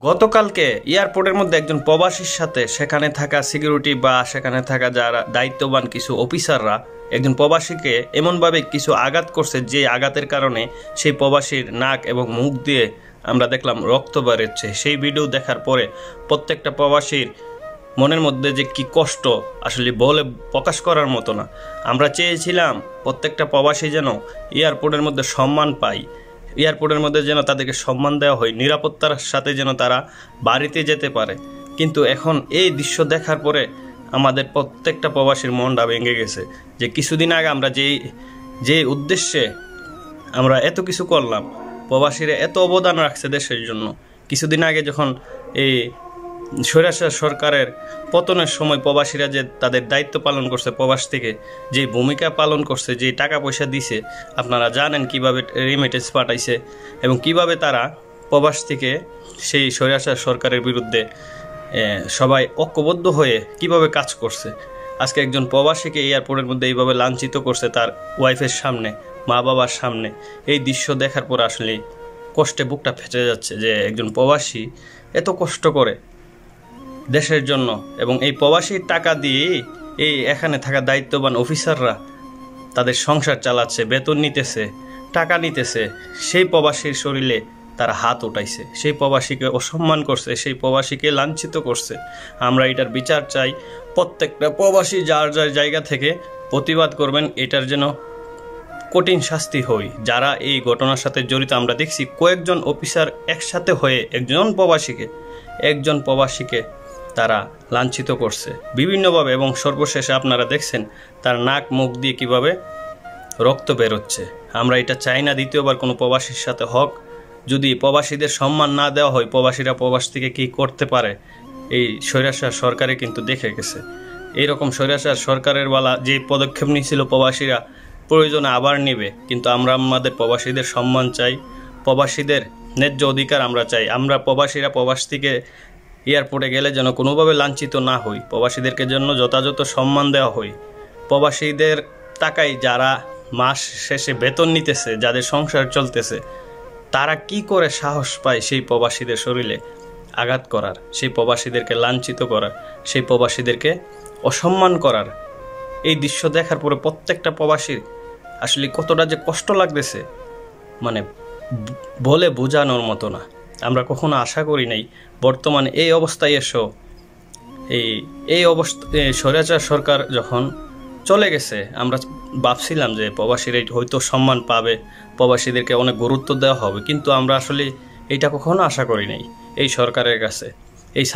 গতকালকে এয়ারপোর্টের মধ্যে একজন প্রবাসীর সাথে সেখানে থাকা সিকিউরিটি বা সেখানে থাকা যারা দায়িত্ববান কিছু অফিসাররা একজন প্রবাসীকে এমনভাবে কিছু আঘাত করছে যে আঘাতের কারণে সেই প্রবাসীর নাক এবং মুখ দিয়ে আমরা দেখলাম রক্ত বেরোচ্ছে। সেই ভিডিও দেখার পরে প্রত্যেকটা প্রবাসীর মনের মধ্যে যে কি কষ্ট আসলে বলে প্রকাশ করার মতো না। আমরা চেয়েছিলাম প্রত্যেকটা প্রবাসী যেন এয়ারপোর্টের মধ্যে সম্মান পায়, এয়ারপোর্টের মধ্যে যেন তাদেরকে সম্মান দেওয়া হয়, নিরাপত্তার সাথে যেন তারা বাড়িতে যেতে পারে। কিন্তু এখন এই দৃশ্য দেখার পরে আমাদের প্রত্যেকটা প্রবাসীর মনটা ভেঙে গেছে যে কিছুদিন আগে আমরা যে উদ্দেশ্যে আমরা এত কিছু করলাম, প্রবাসীরা এত অবদান রাখছে দেশের জন্য। কিছুদিন আগে যখন এই স্বৈরাচার সরকারের পতনের সময় প্রবাসীরা যে তাদের দায়িত্ব পালন করছে, প্রবাস থেকে যে ভূমিকা পালন করছে, যে টাকা পয়সা দিছে, আপনারা জানেন কিভাবে রেমিটেন্স পাঠাইছে এবং কিভাবে তারা প্রবাস থেকে সেই স্বৈরাচার সরকারের বিরুদ্ধে সবাই ঐক্যবদ্ধ হয়ে কিভাবে কাজ করছে। আজকে একজন প্রবাসীকে এয়ারপোর্টের মধ্যে এইভাবে লাঞ্ছিত করছে তার ওয়াইফের সামনে, মা বাবার সামনে। এই দৃশ্য দেখার পর আসলে কষ্টে বুকটা ফেটে যাচ্ছে যে একজন প্রবাসী এত কষ্ট করে দেশের জন্য এবং এই প্রবাসীর টাকা দিয়ে এই এখানে থাকা দায়িত্ববান অফিসাররা তাদের সংসার চালাচ্ছে, বেতন নিতেছে, টাকা নিতেছে। সেই প্রবাসীর শরীরে তারা হাত উঠাইছে, সেই প্রবাসীকে অসম্মান করছে, সেই প্রবাসীকে লাঞ্ছিত করছে। আমরা এটার বিচার চাই। প্রত্যেকটা প্রবাসী যার যার জায়গা থেকে প্রতিবাদ করবেন, এটার যেন কঠিন শাস্তি হয়। যারা এই ঘটনার সাথে জড়িত, আমরা দেখছি কয়েকজন অফিসার একসাথে হয়ে একজন প্রবাসীকে তারা লাঞ্ছিত করছে বিভিন্নভাবে এবং সর্বশেষে আপনারা দেখছেন তার নাক মুখ দিয়ে কিভাবে রক্ত বেরোচ্ছে। আমরা এটা চাই না দ্বিতীয়বার কোনো প্রবাসীর সাথে হোক। যদি প্রবাসীদের সম্মান না দেওয়া হয়, প্রবাসীরা প্রবাস থেকে কী করতে পারে এই স্বৈরাচার সরকারে কিন্তু দেখে গেছে। এইরকম স্বৈরাচার সরকারের বেলা যে পদক্ষেপ নিয়েছিল প্রবাসীরা প্রয়োজনে আবার নেবে। কিন্তু আমরা আমাদের প্রবাসীদের সম্মান চাই, প্রবাসীদের ন্যায্য অধিকার আমরা চাই। আমরা প্রবাসীরা প্রবাস থেকে এয়ারপোর্টে গেলে যেন কোনোভাবে লাঞ্ছিত না হই, প্রবাসীদেরকে জন্য যথাযথ সম্মান দেওয়া হয়। প্রবাসীদের টাকায় যারা মাস শেষে বেতন নিতেছে, যাদের সংসার চলতেছে, তারা কি করে সাহস পায় সেই প্রবাসীদের শরীরে আঘাত করার, সেই প্রবাসীদেরকে লাঞ্ছিত করার, সেই প্রবাসীদেরকে অসম্মান করার। এই দৃশ্য দেখার পরে প্রত্যেকটা প্রবাসীর আসলে কতটা যে কষ্ট লাগতেছে মানে বলে বোঝানোর মতো না। আমরা কখনো আশা করি নাই বর্তমানে এই অবস্থায় এসেও এই অবস্থা স্বৈরাচার সরকার যখন চলে গেছে, আমরা ভাবছিলাম যে প্রবাসীরা হয়তো সম্মান পাবে, প্রবাসীদেরকে অনেক গুরুত্ব দেওয়া হবে। কিন্তু আমরা আসলে এইটা কখনো আশা করি নাই এই সরকারের কাছে। এই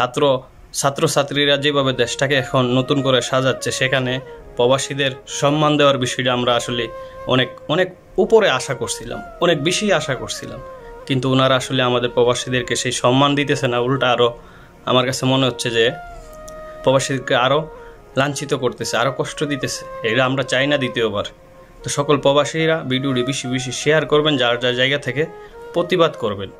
ছাত্রছাত্রীরা যেভাবে দেশটাকে এখন নতুন করে সাজাচ্ছে, সেখানে প্রবাসীদের সম্মান দেওয়ার বিষয়টা আমরা আসলে অনেক অনেক উপরে আশা করছিলাম, অনেক বেশি আশা করছিলাম। কিন্তু ওনারা আসলে আমাদের প্রবাসীদেরকে সেই সম্মান দিতেছে না, উল্টা আরও আমার কাছে মনে হচ্ছে যে প্রবাসীদেরকে আরও লাঞ্ছিত করতেছে, আরও কষ্ট দিতেছে। এটা আমরা চাই না দ্বিতীয়বার। তো সকল প্রবাসীরা ভিডিওটি বেশি বেশি শেয়ার করবেন, যার যার জায়গা থেকে প্রতিবাদ করবেন।